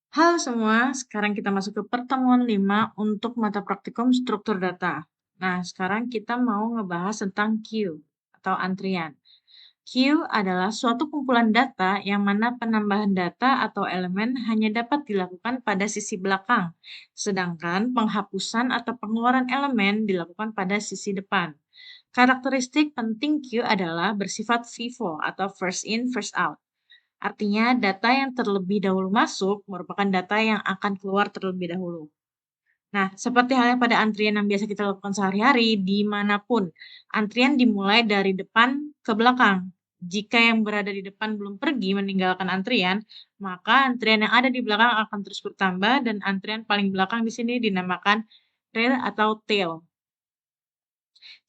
Halo semua, sekarang kita masuk ke pertemuan 5 untuk mata praktikum struktur data. Nah, sekarang kita mau ngebahas tentang queue atau antrian. Queue adalah suatu kumpulan data yang mana penambahan data atau elemen hanya dapat dilakukan pada sisi belakang, sedangkan penghapusan atau pengeluaran elemen dilakukan pada sisi depan. Karakteristik penting queue adalah bersifat FIFO atau first in, first out. Artinya, data yang terlebih dahulu masuk merupakan data yang akan keluar terlebih dahulu. Nah, seperti halnya pada antrian yang biasa kita lakukan sehari-hari, dimanapun, antrian dimulai dari depan ke belakang. Jika yang berada di depan belum pergi meninggalkan antrian, maka antrian yang ada di belakang akan terus bertambah dan antrian paling belakang di sini dinamakan trail atau tail.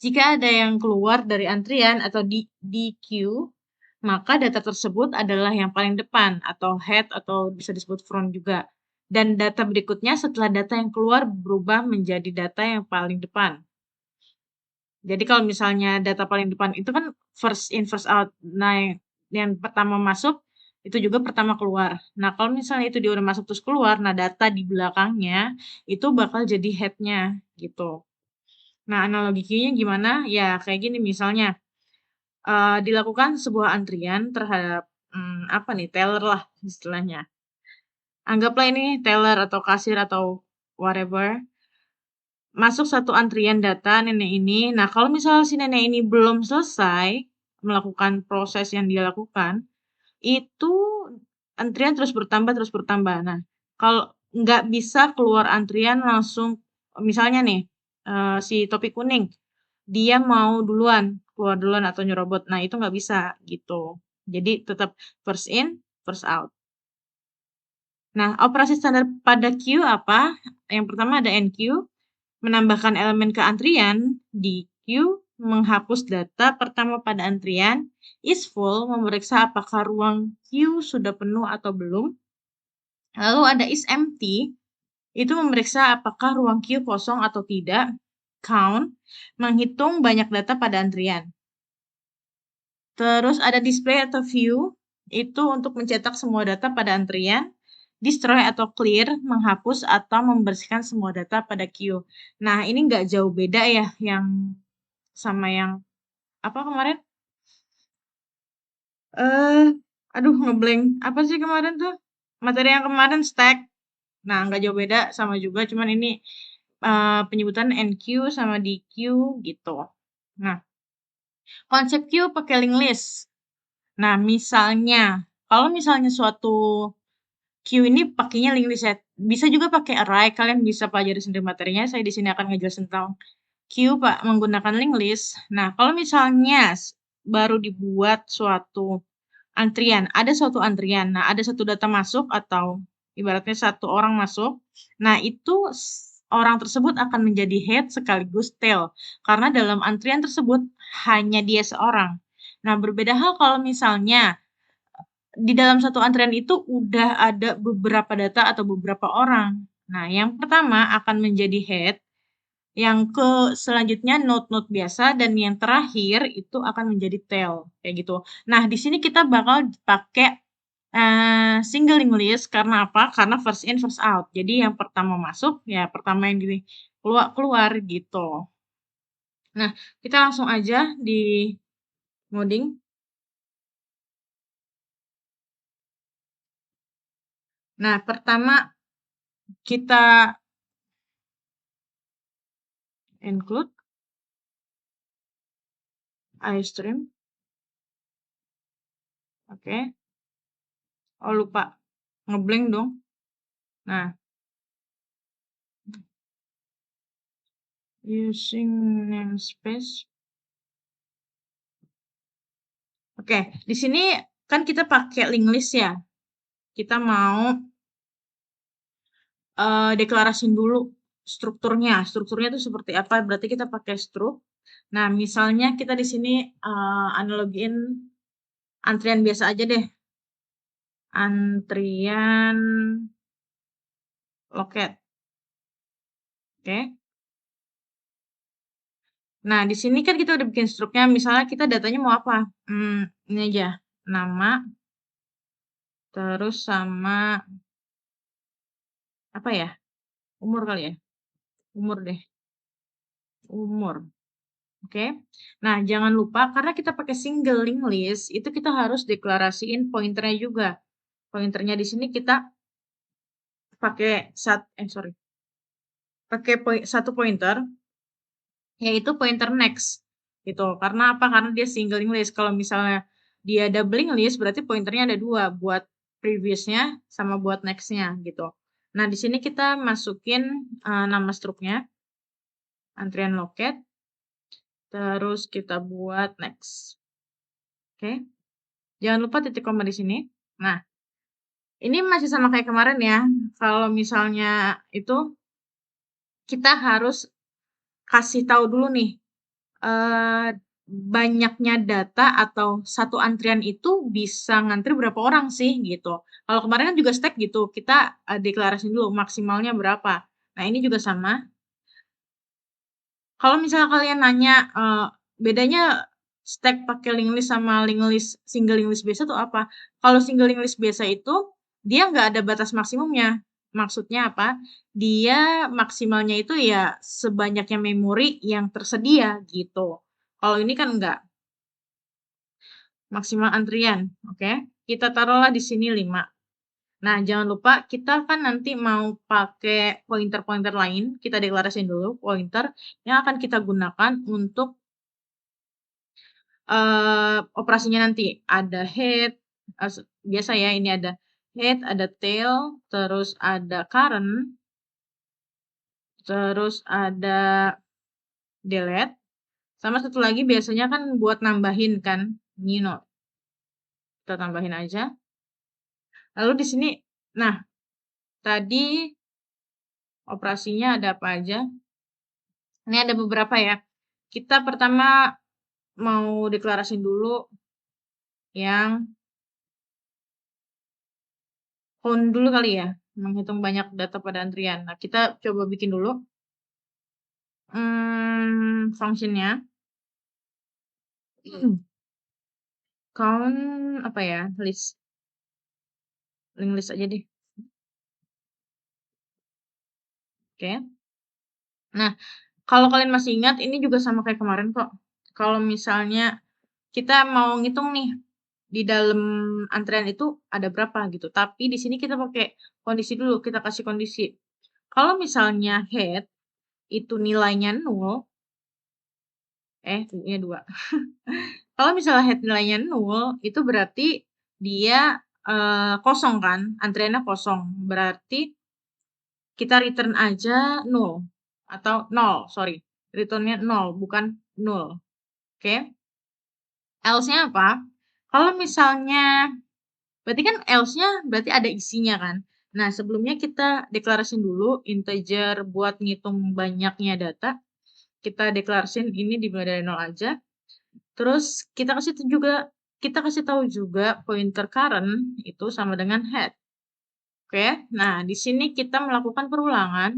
Jika ada yang keluar dari antrian atau di queue, maka data tersebut adalah yang paling depan atau head atau bisa disebut front juga. Dan data berikutnya setelah data yang keluar berubah menjadi data yang paling depan. Jadi kalau misalnya data paling depan itu kan first in first out. Nah, yang pertama masuk itu juga pertama keluar. Nah, kalau misalnya itu dia udah masuk terus keluar, nah data di belakangnya itu bakal jadi head-nya gitu. Nah, analogi queue-nya gimana? Ya kayak gini misalnya, dilakukan sebuah antrian terhadap, apa nih, teller lah istilahnya. Anggaplah ini teller atau kasir atau whatever, masuk satu antrian data nenek ini. Nah, kalau misalnya si nenek ini belum selesai melakukan proses yang dia lakukan, itu antrian terus bertambah terus bertambah. Nah, kalau nggak bisa keluar antrian langsung misalnya nih, si topi kuning, dia mau duluan, keluar duluan atau nyerobot. Nah, itu nggak bisa, gitu. Jadi tetap first in, first out. Nah, operasi standar pada queue apa? Yang pertama ada enqueue, menambahkan elemen ke antrian. Di queue, menghapus data pertama pada antrian. IsFull, memeriksa apakah ruang queue sudah penuh atau belum. Lalu ada isEmpty, itu memeriksa apakah ruang queue kosong atau tidak. Count, menghitung banyak data pada antrian. Terus ada display atau view, itu untuk mencetak semua data pada antrian. Destroy atau clear, menghapus atau membersihkan semua data pada queue. Nah, ini nggak jauh beda ya yang sama yang apa kemarin? Eh, aduh ngeblank. Apa sih kemarin tuh? Materi yang kemarin stack. Nah, nggak jauh beda, sama juga, cuman ini penyebutan NQ sama DQ gitu. Nah, konsep queue pakai link list. Nah, misalnya, kalau misalnya suatu queue ini pakainya link list ya. Bisa juga pakai array, kalian bisa pelajari sendiri materinya. Saya di sini akan ngejelasin tentang queue Pak menggunakan link list. Nah, kalau misalnya baru dibuat suatu antrian, ada suatu antrian. Nah, ada satu data masuk atau ibaratnya satu orang masuk. Nah, itu orang tersebut akan menjadi head sekaligus tail. Karena dalam antrian tersebut hanya dia seorang. Nah, berbeda hal kalau misalnya di dalam satu antrian itu udah ada beberapa data atau beberapa orang. Nah, yang pertama akan menjadi head, yang selanjutnya node-node biasa, dan yang terakhir itu akan menjadi tail, kayak gitu. Nah, di sini kita bakal pakai single link list karena apa? Karena first in, first out. Jadi yang pertama masuk, ya pertama yang keluar, keluar gitu. Nah, kita langsung aja di ngoding. Nah, pertama kita include iStream. Oke. Oh, lupa. Ngeblank dong. Nah, using namespace. Oke, di sini kan kita pakai link list ya. Kita mau deklarasiin dulu strukturnya. Strukturnya itu seperti apa? Berarti kita pakai struk. Nah, misalnya kita di sini analogiin antrian biasa aja deh. Antrian loket. Oke. Nah, di sini kan kita udah bikin struknya. Misalnya kita datanya mau apa? Ini aja. Nama, terus sama apa ya? Umur kali ya? Umur deh, umur. Oke. Nah, jangan lupa karena kita pakai single linked list, itu kita harus deklarasiin pointernya juga. Pointernya di sini kita pakai sorry, pakai satu pointer, yaitu pointer next, gitu. Karena apa? Karena dia single linked list. Kalau misalnya dia double linked list, berarti pointernya ada dua, buat previousnya sama buat next-nya, gitu. Nah, di sini kita masukin nama struknya, antrian loket, terus kita buat next. Oke. Jangan lupa titik koma di sini. Nah, ini masih sama kayak kemarin ya. Kalau misalnya itu kita harus kasih tahu dulu nih, eee, banyaknya data atau satu antrian itu bisa ngantri berapa orang sih, gitu. Kalau kemarin kan juga stack gitu, kita, deklarasiin dulu maksimalnya berapa. Nah, ini juga sama. Kalau misalnya kalian nanya, bedanya stack pakai linked list sama linked list single linked list biasa tuh apa? Kalau single linked list biasa itu, dia nggak ada batas maksimumnya. Maksudnya apa? Dia maksimalnya itu ya sebanyaknya memori yang tersedia gitu. Kalau ini kan enggak, maksimal antrian, oke? Kita taruhlah di sini 5. Nah, jangan lupa kita kan nanti mau pakai pointer-pointer lain, kita deklarasiin dulu pointer yang akan kita gunakan untuk operasinya nanti. Ada head, biasa ya ini ada head, ada tail, terus ada current, terus ada delete, sama satu lagi biasanya kan buat nambahin kan, ini kita tambahin aja. Lalu di sini, nah tadi operasinya ada apa aja? Ini ada beberapa ya. Kita pertama mau deklarasiin dulu yang count dulu kali ya, menghitung banyak data pada antrian. Nah, kita coba bikin dulu, fungsinya. Count apa ya, link list aja deh. Oke. Nah, kalau kalian masih ingat ini juga sama kayak kemarin kok. Kalau misalnya kita mau ngitung nih di dalam antrean itu ada berapa gitu. Tapi di sini kita pakai kondisi dulu, kita kasih kondisi. Kalau misalnya head itu nilainya 0, U-nya 2. Kalau misalnya head nilainya 0, itu berarti dia kosong kan, antreannya kosong. Berarti kita return aja 0 atau 0, sorry. Returnnya 0, bukan 0. Oke. Else-nya apa? Kalau misalnya, berarti kan else-nya berarti ada isinya kan. Nah, sebelumnya kita deklarasiin dulu integer buat ngitung banyaknya data. Kita deklarasiin ini dimulai dari 0 aja. Terus kita kasih tahu juga pointer current itu sama dengan head. Oke. Nah, di sini kita melakukan perulangan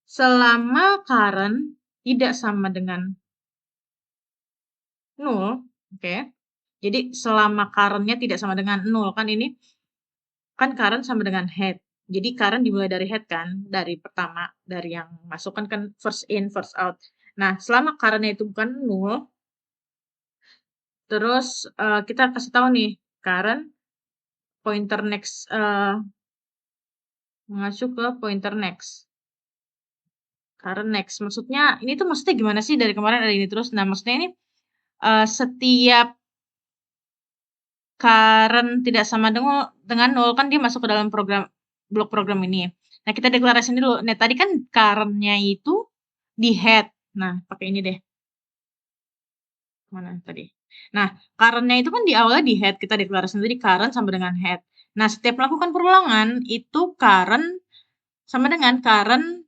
selama current tidak sama dengan 0, oke. Jadi selama current-nya tidak sama dengan 0, kan ini kan current sama dengan head. Jadi current dimulai dari head kan, dari pertama, dari yang masuk kan first in, first out. Nah, selama current-nya itu bukan 0, terus, kita kasih tahu nih, current pointer next, mengacu ke pointer next. Current next, maksudnya ini tuh maksudnya gimana sih dari kemarin ada ini terus? Nah, maksudnya ini, setiap current tidak sama dengan 0 kan dia masuk ke dalam blok program ini. Nah, kita deklarasiin dulu. Nah, tadi kan current-nya itu di head. Nah, pakai ini deh. Mana tadi? Nah, current-nya itu kan di awalnya di head, kita deklarasiin tadi current sama dengan head. Nah, setiap melakukan perulangan itu current sama dengan current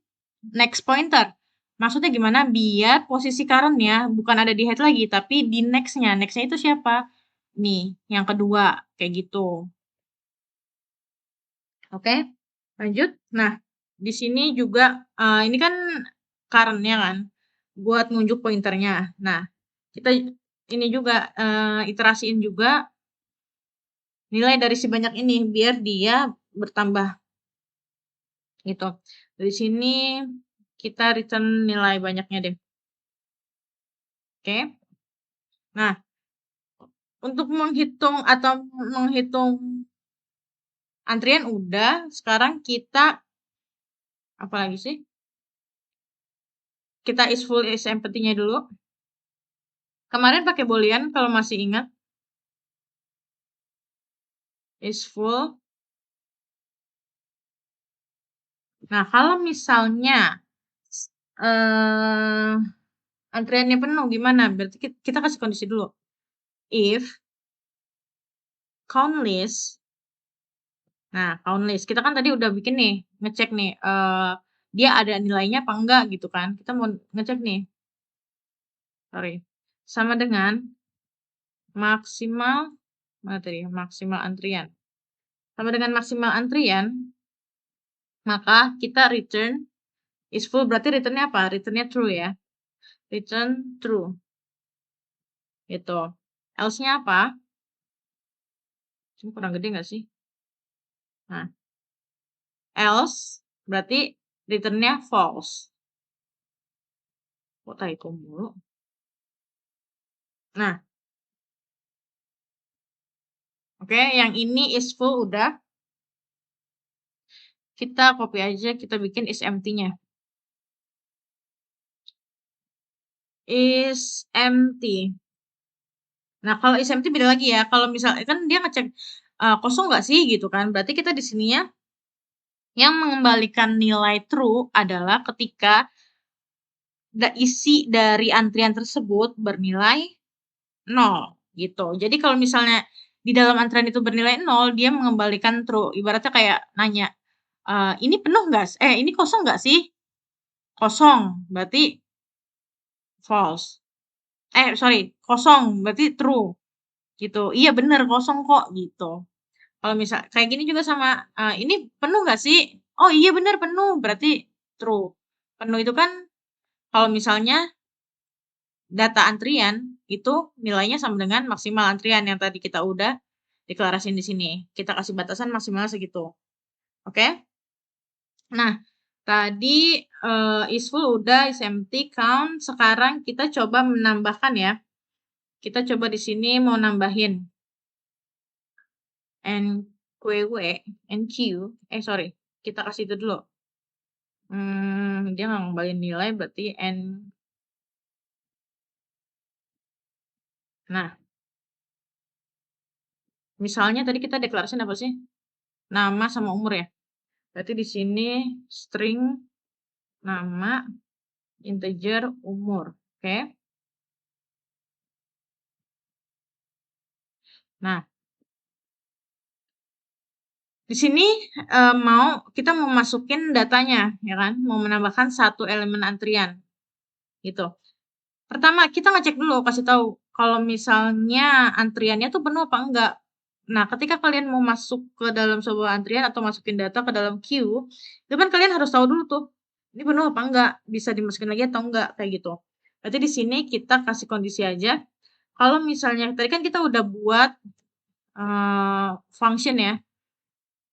next pointer. Maksudnya gimana? Biar posisi current-nya bukan ada di head lagi, tapi di next-nya. Next-nya itu siapa? Nih, yang kedua, kayak gitu. Oke, lanjut. Nah, di sini juga, ini kan current-nya kan, buat nunjuk pointernya. Nah, kita ini juga, iterasiin juga nilai dari si banyak ini, biar dia bertambah. gitu. Dari sini kita return nilai banyaknya deh. Oke. Nah, untuk menghitung antrian udah, sekarang kita apa lagi sih? Kita is full is empty-nya dulu. Kemarin pakai boolean kalau masih ingat. Is full. Nah, kalau misalnya eh antriannya penuh gimana? Berarti kita kasih kondisi dulu. If count list. Nah, count list. Kita kan tadi udah bikin nih, ngecek nih dia ada nilainya apa enggak gitu kan. Kita mau ngecek nih. Sorry. Sama dengan maksimal mana tadi? Maksimal antrian. Sama dengan maksimal antrian, maka kita return is full berarti returnnya apa? Returnnya true ya. Return true. Gitu. Else-nya apa? Ini kurang gede nggak sih? Nah, else berarti returnnya false. Kok typo mulu? Nah, oke, yang ini is full udah. Kita copy aja, kita bikin is empty-nya. Is empty. Nah, kalau is empty beda lagi ya. Kalau misalnya kan dia ngecek kosong nggak sih gitu kan. Berarti kita di sininya yang mengembalikan nilai true adalah ketika isi dari antrian tersebut bernilai 0 gitu. Jadi kalau misalnya di dalam antrian itu bernilai 0, dia mengembalikan true. Ibaratnya kayak nanya, ini penuh nggak? Ini kosong nggak sih? Kosong, berarti false. Sorry, kosong, berarti true. Gitu. Iya bener, kosong kok, gitu. Kalau misal kayak gini juga sama, ini penuh nggak sih? Oh iya bener penuh, berarti true. Penuh itu kan kalau misalnya data antrian itu nilainya sama dengan maksimal antrian yang tadi kita udah deklarasiin di sini. Kita kasih batasan maksimal segitu. Oke? Nah, tadi is full udah, is empty, count. Sekarang kita coba menambahkan ya. Kita coba di sini mau nambahin NQW, NQ. Sorry. Kita kasih itu dulu. Dia nggak ngembalin nilai berarti Nah, misalnya tadi kita deklarasiin apa sih? Nama sama umur ya. Berarti di sini string nama, integer, umur. Oke. Nah, di sini kita mau masukin datanya, ya kan? Mau menambahkan satu elemen antrian, gitu. Pertama, kita ngecek dulu, kasih tahu kalau misalnya antriannya tuh penuh apa enggak. Nah, ketika kalian mau masuk ke dalam sebuah antrian atau masukin data ke dalam queue, itu kan kalian harus tahu dulu tuh, ini penuh apa enggak, bisa dimasukin lagi atau enggak, kayak gitu. Berarti di sini kita kasih kondisi aja. Kalau misalnya tadi kan kita udah buat function ya,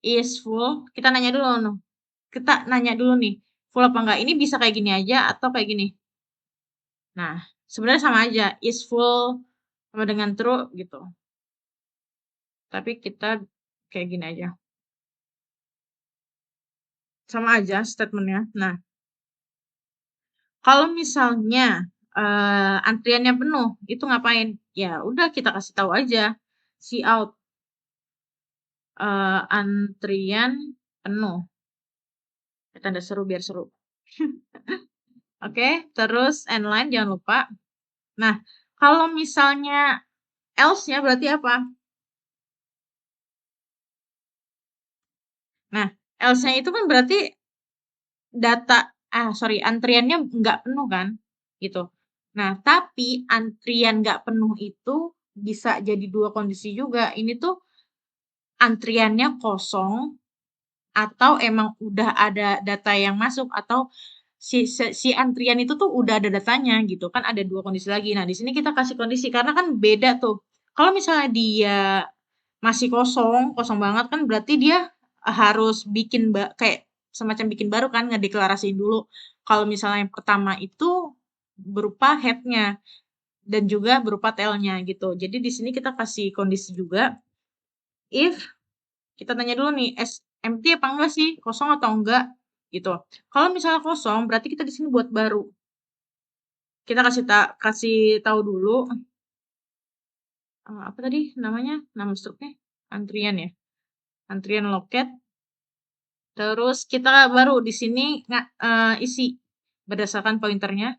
is full, kita nanya dulu nih, full apa enggak? Ini bisa kayak gini aja atau kayak gini. Nah, sebenarnya sama aja, is full sama dengan true gitu. Tapi kita kayak gini aja. Sama aja statementnya. Nah, kalau misalnya antriannya penuh, itu ngapain? Ya udah kita kasih tahu aja, cout antrian penuh. Tanda seru biar seru. Oke, terus endline jangan lupa. Nah, kalau misalnya else-nya berarti apa? Nah, else-nya itu kan berarti antriannya nggak penuh kan? Gitu. Nah, tapi antrian nggak penuh itu bisa jadi dua kondisi juga. Ini tuh antriannya kosong atau emang udah ada data yang masuk atau si antrian itu tuh udah ada datanya gitu kan, ada dua kondisi lagi. Nah, di sini kita kasih kondisi karena kan beda tuh. Kalau misalnya dia masih kosong banget kan berarti dia harus bikin kayak semacam bikin baru kan, ngedeklarasiin dulu kalau misalnya yang pertama itu berupa head-nya dan juga berupa tail-nya gitu. Jadi di sini kita kasih kondisi juga if kita tanya dulu nih, empty apa enggak sih? Kosong atau enggak? Gitu. Kalau misalnya kosong, berarti kita di sini buat baru. Kita kasih tahu dulu apa tadi namanya? Nama struknya? Antrian ya. Antrian loket. Terus kita baru di sini isi berdasarkan pointernya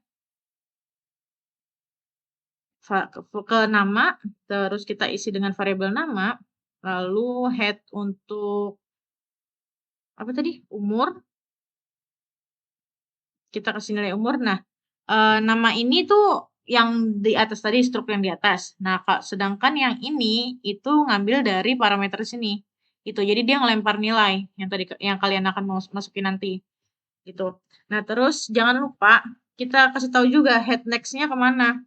ke nama, terus kita isi dengan variabel nama, lalu head untuk apa tadi? Umur, kita kasih nilai umur. Nah, nama ini tuh yang di atas tadi, struk yang di atas. Nah, sedangkan yang ini itu ngambil dari parameter sini. Gitu. Jadi dia ngelempar nilai yang kalian akan masukin nanti. Gitu. Nah, terus jangan lupa kita kasih tahu juga head next-nya kemana.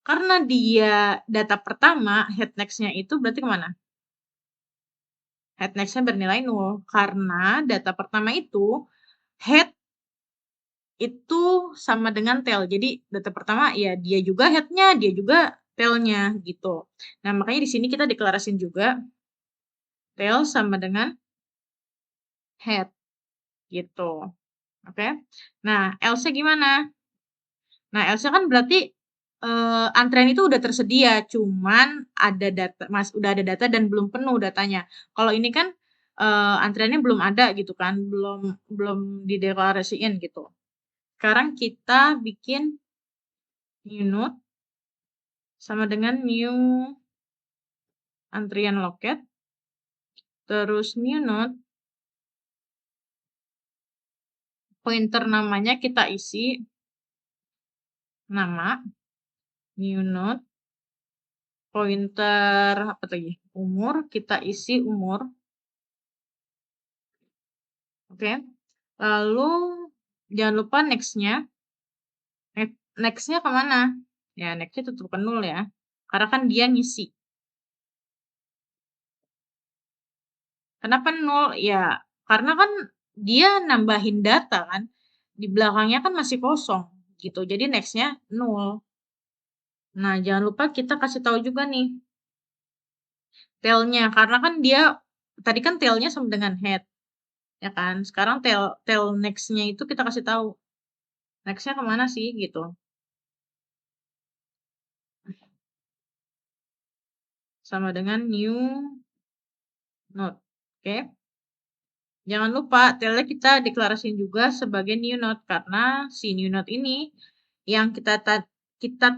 Karena dia data pertama, head next-nya itu berarti kemana? Head next-nya bernilai 0. Karena data pertama itu head itu sama dengan tail. Jadi data pertama ya dia juga head-nya, dia juga tail-nya gitu. Nah, makanya di sini kita deklarasin juga tail sama dengan head gitu. Oke. Nah, else gimana? Nah, else kan berarti antrean itu udah tersedia, cuman udah ada data dan belum penuh datanya. Kalau ini kan antreannya belum ada gitu kan, belum dideklarasiin gitu. Sekarang kita bikin new node sama dengan new antrian loket, terus new node, pointer namanya kita isi nama, new node, pointer apa lagi? Umur, kita isi umur. Oke. Lalu jangan lupa next-nya. Next-nya kemana? Ya, next-nya tetap ke 0 ya. Karena kan dia ngisi. Kenapa 0? Ya, karena kan dia nambahin data kan. Di belakangnya kan masih kosong gitu. Jadi next-nya 0. Nah, jangan lupa kita kasih tahu juga nih tail-nya. Karena kan dia, tadi kan tail-nya sama dengan head. Ya kan? Sekarang tail next-nya itu kita kasih tahu. Next-nya kemana sih gitu. Sama dengan new node. Oke. Jangan lupa tail-nya kita deklarasiin juga sebagai new node karena si new node ini yang kita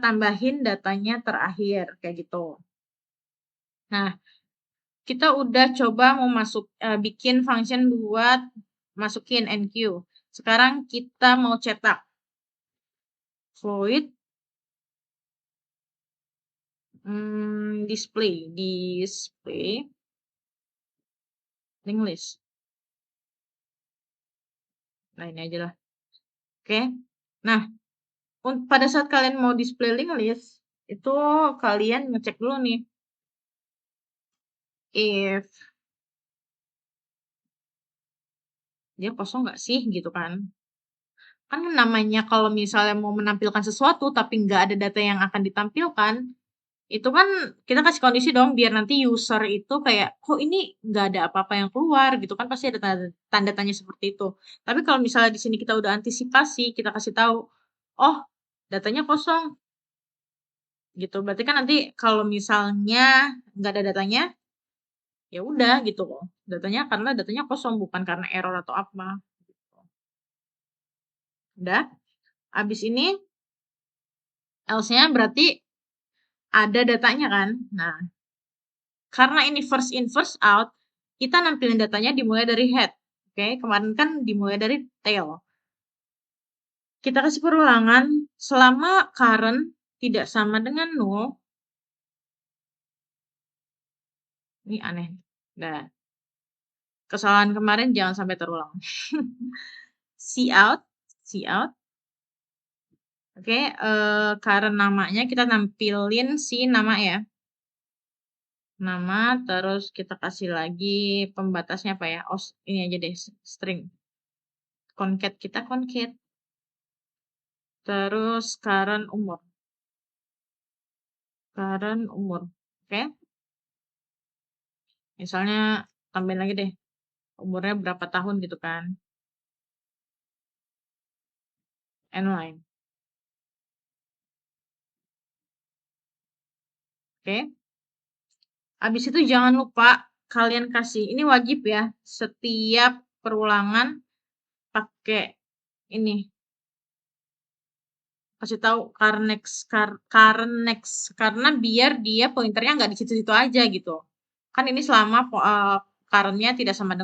tambahin datanya terakhir kayak gitu. Nah, kita udah coba mau bikin function buat masukin enqueue. Sekarang kita mau cetak void display linked list. Nah, ini aja lah. Oke. Nah, pada saat kalian mau display linked list, itu kalian ngecek dulu nih. If dia kosong nggak sih gitu kan. Kan namanya kalau misalnya mau menampilkan sesuatu tapi nggak ada data yang akan ditampilkan, itu kan kita kasih kondisi dong biar nanti user itu kayak, kok ini nggak ada apa-apa yang keluar gitu kan pasti ada tanda tanya seperti itu. Tapi kalau misalnya di sini kita udah antisipasi, kita kasih tahu, oh datanya kosong gitu. Berarti kan nanti kalau misalnya nggak ada datanya, ya udah gitu loh. Karena datanya kosong bukan karena error atau apa. Udah. Habis ini else-nya berarti ada datanya kan. Nah, karena ini first in first out, kita nampilin datanya dimulai dari head. Oke, kemarin kan dimulai dari tail. Kita kasih perulangan selama current tidak sama dengan 0. Ini aneh. Nah, kesalahan kemarin jangan sampai terulang. See out. Oke, current namanya kita nampilin si nama ya. Nama, terus kita kasih lagi pembatasnya apa ya? Oh, ini aja deh, string. Concat kita concat. Terus current umur. Current umur. Oke. Misalnya tambahin lagi deh. Umurnya berapa tahun gitu kan. N-line. Oke. Habis itu jangan lupa kalian kasih, ini wajib ya, setiap perulangan pakai ini, kasih tahu current next, current next, karena biar dia pointernya nggak di situ-situ aja gitu. Kan ini selama currentnya tidak sama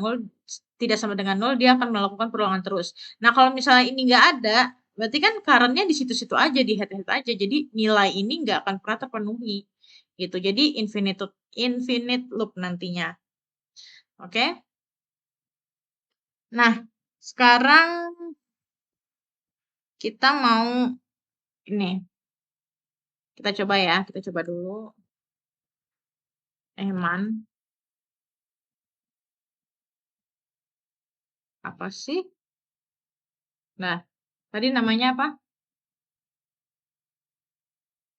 dengan nol, dia akan melakukan perulangan terus. Nah kalau misalnya ini nggak ada, berarti kan currentnya di situ-situ aja, di head-head aja. Jadi nilai ini nggak akan pernah terpenuhi gitu. Jadi infinite loop nantinya. Oke? Nah, sekarang kita mau ini, kita coba ya, kita coba dulu. Eman, apa sih? Nah, tadi namanya apa?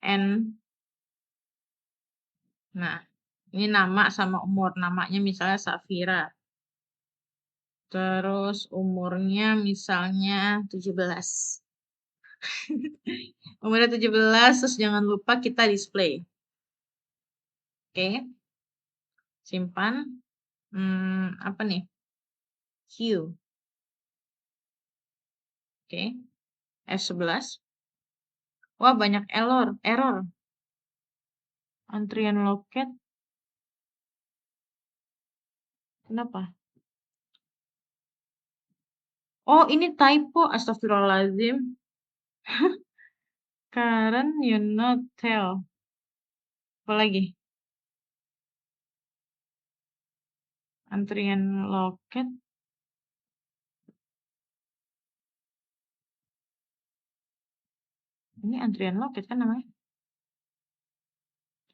N. Nah, ini nama sama umur. Namanya misalnya Safira. Terus umurnya misalnya 17. Umurnya 17, terus jangan lupa kita display. Oke, simpan. Apa nih? Q. Oke, F11. Wah, banyak error. Antrian loket. Kenapa? Oh, ini typo. Astagfirullahaladzim. Karen, you not tell. Apa lagi? Antrian loket. Ini antrian loket kan namanya?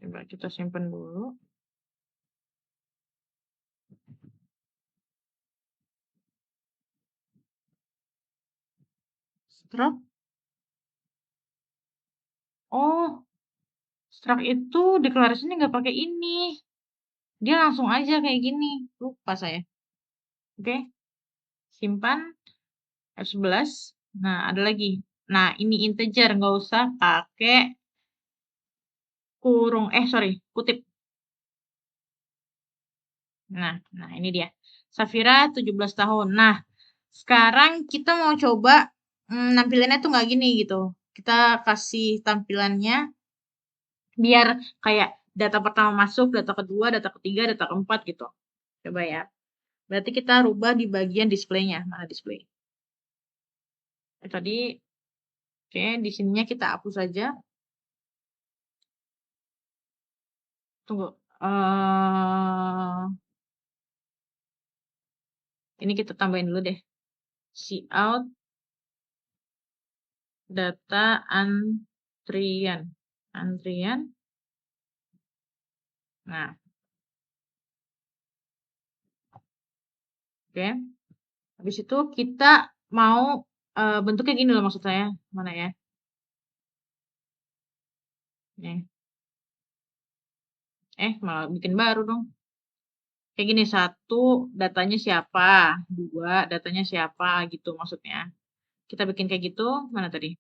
Coba kita simpan dulu. Struct. Oh, struct itu deklarasinya nggak pakai ini. Dia langsung aja kayak gini. Lupa saya. Oke, simpan F11. Nah, ada lagi. Nah, ini integer. Nggak usah pakai kurung. Sorry, kutip. Nah, ini dia. Safira 17 tahun. Nah, sekarang kita mau coba nampilannya tuh nggak gini gitu. Kita kasih tampilannya biar kayak data pertama masuk, data kedua, data ketiga, data keempat gitu. Coba ya. Berarti kita rubah di bagian displaynya. Mana display? Tadi, oke, di sininya kita hapus saja. Tunggu. Ini kita tambahin dulu deh. Cout data antrian. Antrian. Nah, oke. Habis itu kita mau bentuknya gini loh maksud saya. Mana ya? Nih. Malah bikin baru dong. Kayak gini, satu datanya siapa, dua datanya siapa gitu maksudnya. Kita bikin kayak gitu, mana tadi?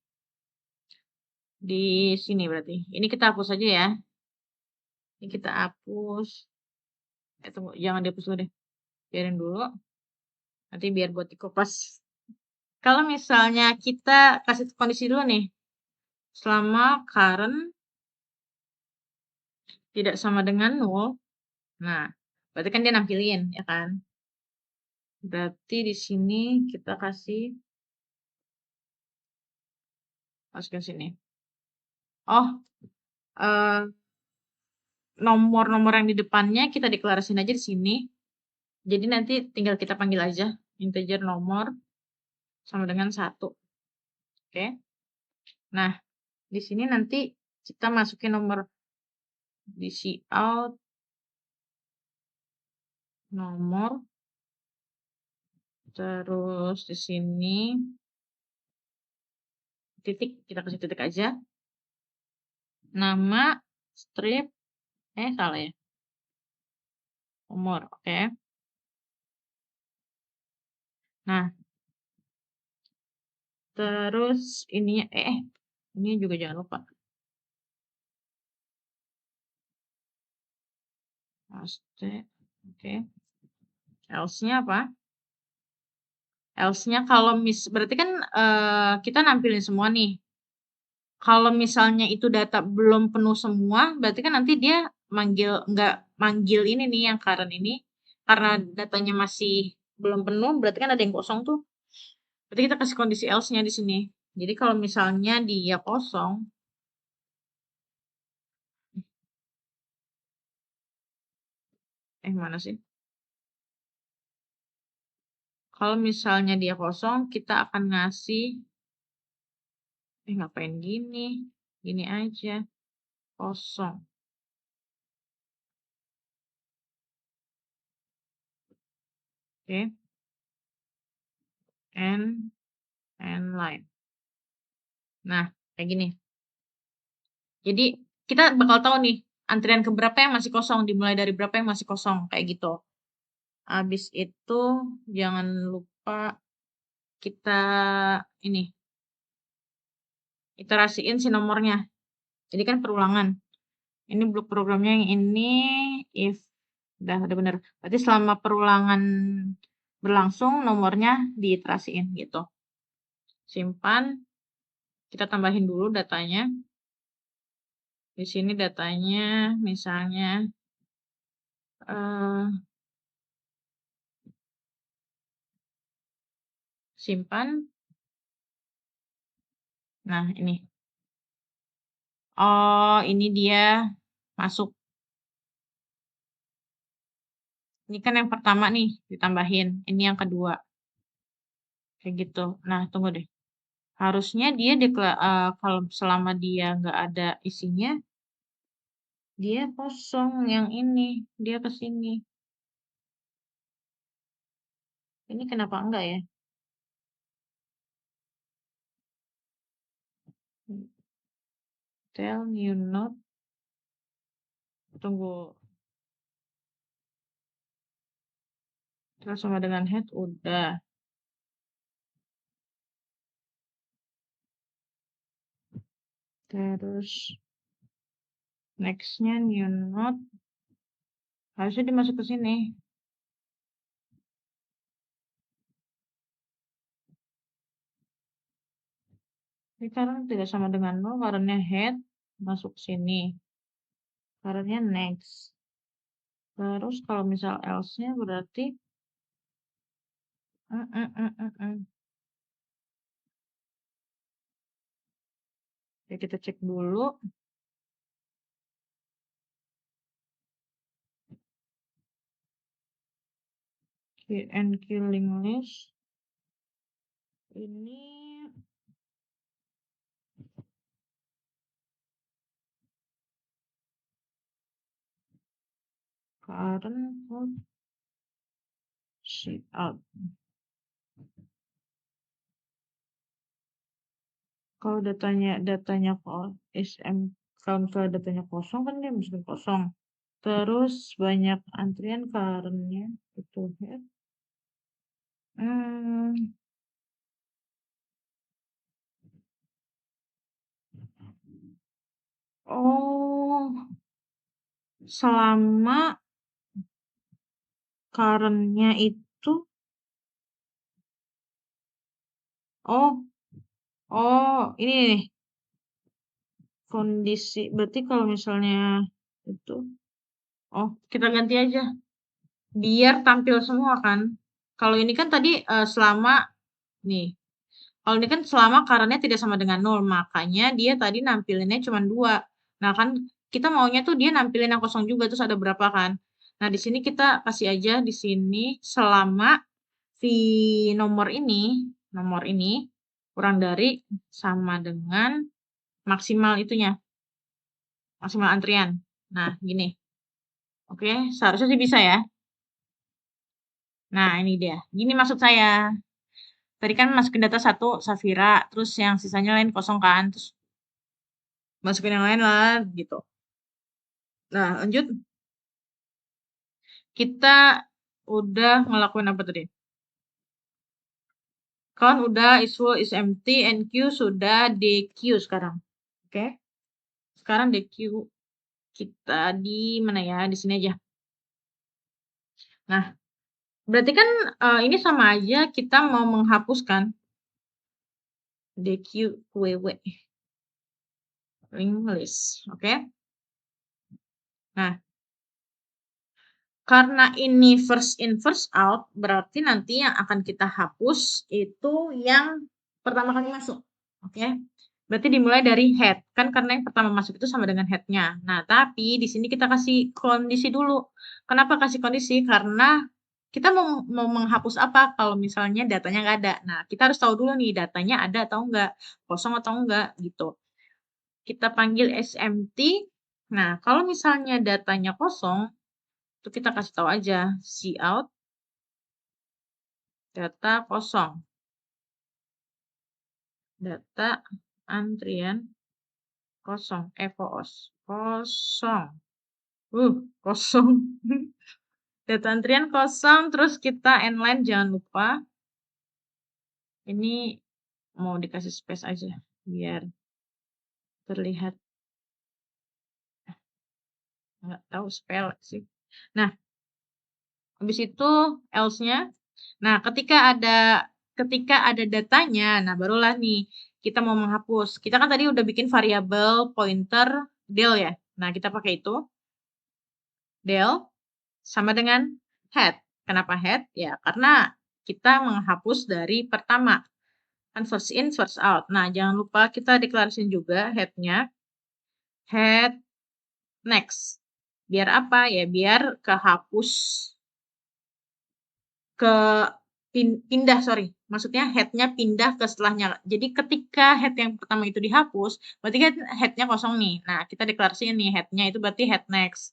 Di sini berarti. Ini kita hapus aja ya. Ini kita hapus. Tunggu, jangan dihapus dulu deh. Biarin dulu. Nanti biar buat di kopas. Kalau misalnya kita kasih kondisi dulu nih. Selama current tidak sama dengan 0. Nah, berarti kan dia nampilin, ya kan? Berarti di sini kita masukin sini. Oh, nomor-nomor yang di depannya kita deklarasiin aja di sini. Jadi nanti tinggal kita panggil aja integer nomor sama dengan 1. Oke. Nah, di sini nanti kita masukin nomor di cout nomor Terus di sini titik, kita kasih titik aja. Nama, strip, salah ya, umur, oke. Nah, terus ininya ini juga jangan lupa, paste, oke. Else-nya apa? Else-nya kalau berarti kan, kita nampilin semua nih. Kalau misalnya itu data belum penuh semua, berarti kan nanti dia nggak manggil ini nih yang current ini, karena datanya masih belum penuh, berarti kan ada yang kosong tuh. Berarti kita kasih kondisi else-nya di sini. Jadi kalau misalnya dia kosong, mana sih? Kalau misalnya dia kosong, kita akan ngasih, ngapain gini? Gini aja, kosong. Oke. And line. Nah, kayak gini. Jadi kita bakal tahu nih antrian keberapa yang masih kosong, dimulai dari berapa yang masih kosong, kayak gitu. Habis itu jangan lupa kita ini iterasiin si nomornya. Jadi kan perulangan. Ini blok programnya yang ini if udah bener. Berarti selama perulangan berlangsung nomornya diiterasiin gitu. Simpan, kita tambahin dulu datanya. Di sini datanya misalnya simpan. Nah, ini. Oh, ini dia masuk. Ini kan yang pertama nih ditambahin. Ini yang kedua. Kayak gitu. Nah, tunggu deh. Harusnya dia kalau selama dia nggak ada isinya, dia kosong yang ini. Dia ke sini. Ini kenapa enggak ya? Tell new node. Tunggu. Terus sama dengan head udah. Terus nextnya new node. Harusnya dimasuk ke sini. Ini karena tidak sama dengan 0, karena head masuk sini. Karena next. Terus kalau misal else-nya berarti ya kita cek dulu. And killing list ini current code sheet out. Kalau datanya SM, kalau misalnya datanya kosong kan dia mesti kosong. Terus banyak antrian currentnya itu head. Oh, selama currentnya itu ini nih kondisi, berarti kalau misalnya itu kita ganti aja biar tampil semua kan. Kalau ini kan tadi selama nih, kalau ini kan selama currentnya tidak sama dengan 0, makanya dia tadi nampilinnya cuma 2. Nah kan kita maunya tuh dia nampilin yang kosong juga, terus ada berapa kan. Nah di sini kita kasih aja di sini selama si nomor ini kurang dari sama dengan maksimal itunya, maksimal antrian. Nah gini, oke, seharusnya sih bisa ya. Nah, ini dia. Gini maksud saya. Tadi kan masukin data satu Safira, terus yang sisanya lain kosong kan, terus masukin yang lain lah gitu. Nah, lanjut. Kita udah ngelakuin apa tadi? Count udah, is full, is empty, and queue sudah DQ sekarang. Oke. Sekarang DQ kita di mana ya? Di sini aja. Nah, berarti kan ini sama aja kita mau menghapuskan DQ WW link list. Oke. Nah, karena ini first in first out, berarti nanti yang akan kita hapus itu yang pertama kali masuk. Oke. Berarti dimulai dari head. Kan karena yang pertama masuk itu sama dengan head-nya. Nah, tapi di sini kita kasih kondisi dulu. Kenapa kasih kondisi? Karena kita mau menghapus apa kalau misalnya datanya nggak ada. Nah, kita harus tahu dulu nih datanya ada atau enggak, kosong atau enggak gitu. Kita panggil SMT. Nah, kalau misalnya datanya kosong, itu kita kasih tahu aja cout data kosong. Data antrian kosong, EVOS kosong. Kosong. Data antrian kosong, terus kita inline jangan lupa. Ini mau dikasih space aja biar terlihat. Nggak tahu spell sih. Nah, habis itu else-nya. Nah, ketika ada datanya, nah barulah nih kita mau menghapus. Kita kan tadi udah bikin variabel pointer del ya. Nah, kita pakai itu del sama dengan head. Kenapa head? Ya, karena kita menghapus dari pertama. Kan first in, first out. Nah, jangan lupa kita deklarasiin juga head-nya. Head next. Biar apa? Ya, biar kehapus ke pindah, sorry. Maksudnya head-nya pindah ke setelahnya. Jadi ketika head yang pertama itu dihapus, berarti kan head-nya kosong nih. Nah, kita deklarasiin nih head-nya itu berarti head next.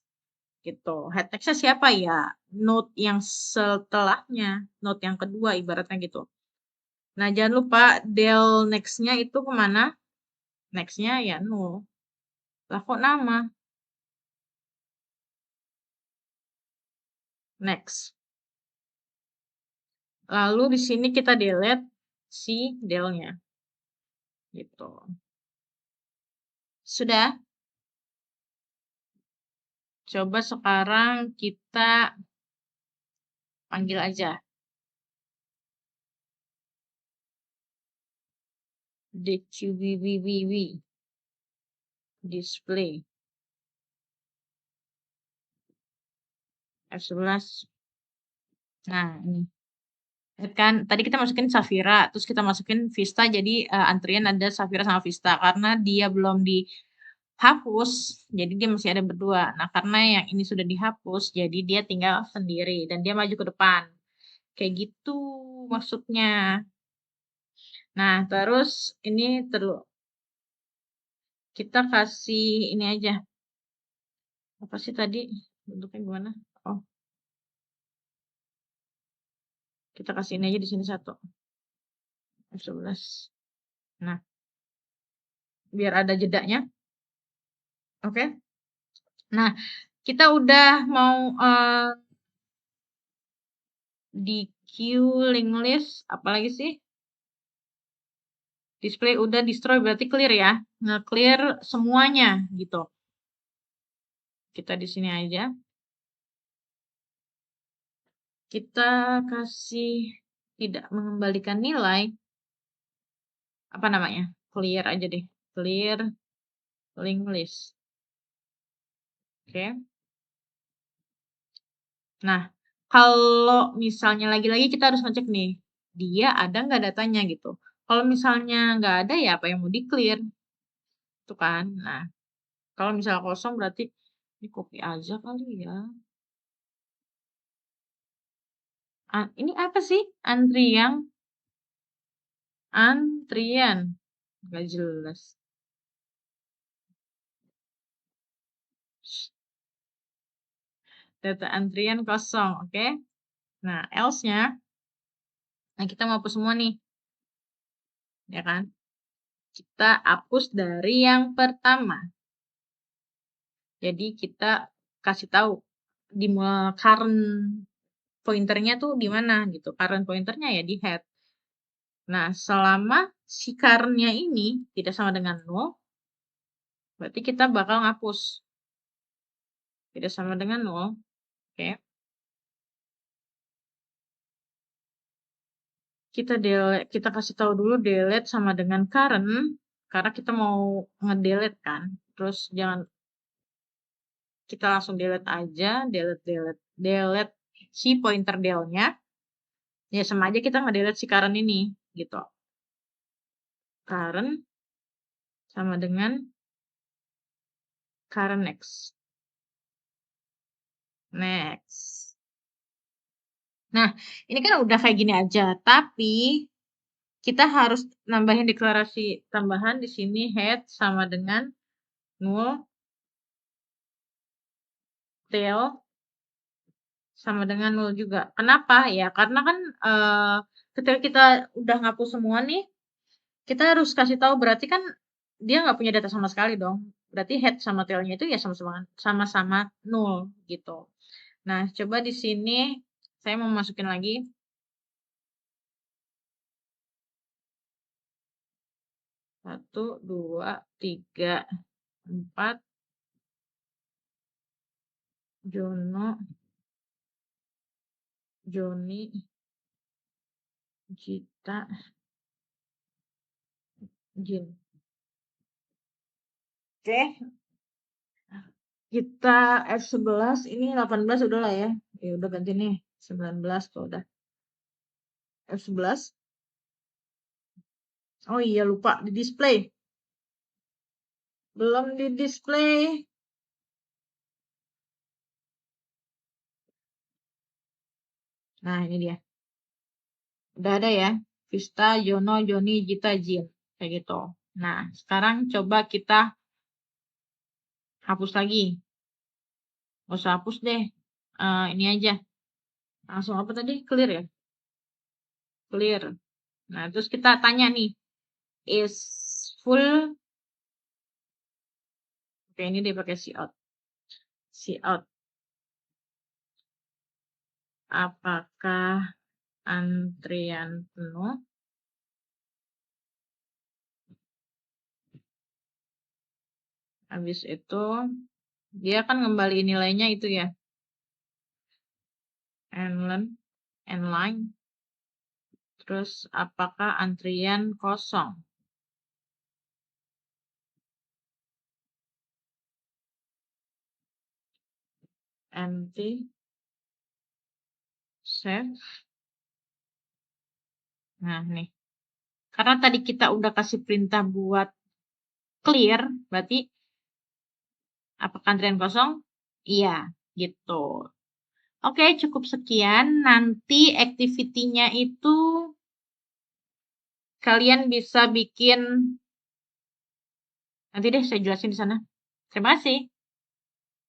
Gitu. Head next-nya siapa ya? Node yang setelahnya. Node yang kedua ibaratnya gitu. Nah, jangan lupa del next-nya itu kemana? Next-nya ya null. Lah kok nama? Next. Lalu di sini kita delete si del-nya. Gitu. Sudah? Coba sekarang kita panggil aja dqwww display F11. Nah, ini. Lihat kan, tadi kita masukin Safira, terus kita masukin Vista, jadi antrian ada Safira sama Vista. Karena dia belum dihapus, jadi dia masih ada berdua. Nah, karena yang ini sudah dihapus, jadi dia tinggal sendiri, dan dia maju ke depan. Kayak gitu maksudnya. Nah, terus ini terus kita kasih ini aja. Apa sih tadi? Bentuknya gimana? Oh, kita kasih ini aja di sini satu. F11. Nah, biar ada jedanya. Oke. Nah, kita udah mau di queue link list, apalagi sih? Display udah destroy berarti clear ya. Nge-clear semuanya gitu. Kita di sini aja. Kita kasih tidak mengembalikan nilai. Apa namanya? Clear aja deh. Clear link list. Oke. Nah, kalau misalnya lagi-lagi kita harus ngecek nih, dia ada nggak datanya gitu. Kalau misalnya nggak ada ya apa yang mau di-clear, itu kan. Nah, kalau misalnya kosong berarti ini copy aja kali ya. Ini apa sih? Antrian. Nggak jelas. Data antrian kosong, oke? Nah, else-nya, nah kita mau hapus semua nih, ya kan? Kita hapus dari yang pertama. Jadi kita kasih tahu di current pointernya tuh di mana gitu. Current pointernya ya di head. Nah, selama si current-nya ini tidak sama dengan 0, berarti kita bakal ngapus. Tidak sama dengan 0, oke. Kita kasih tahu dulu delete sama dengan current, karena kita mau ngedelete kan. Terus kita langsung delete aja, delete si pointer del-nya. Ya sama aja kita ngedelete si current ini gitu. Current sama dengan current next. Next. Nah, ini kan udah kayak gini aja, tapi kita harus nambahin deklarasi tambahan di sini head sama dengan 0, tail sama dengan 0 juga. Kenapa? Ya karena kan ketika kita udah ngapus semua nih, kita harus kasih tahu berarti kan dia nggak punya data sama sekali dong. Berarti head sama tail-nya itu ya sama-sama 0 gitu. Nah, coba di sini saya mau masukin lagi 1, 2, 3, 4, Jono, Joni, Gita, Jin. Oke, kita F11 ini 18 udah lah ya. Ya udah ganti nih 19 tuh udah. F11. Oh iya lupa di display. Belum di display. Nah, ini dia. Udah ada ya. Vista, Jono, Joni, Gita, Jin. Kayak gitu. Nah, sekarang coba kita hapus lagi. Nggak usah hapus deh. Ini aja. Langsung apa tadi? Clear ya? Clear. Nah, terus kita tanya nih. Is full. Oke, ini dia pakai cout. Cout. Apakah antrian penuh? Habis itu dia kan ngembaliin nilainya itu ya. Line. Terus apakah antrian kosong? Empty. Save. Nah, nih. Karena tadi kita udah kasih perintah buat clear, berarti apakah antrian kosong? Iya, gitu. Oke, cukup sekian. Nanti activity-nya itu kalian bisa bikin, nanti deh saya jelasin di sana. Terima kasih.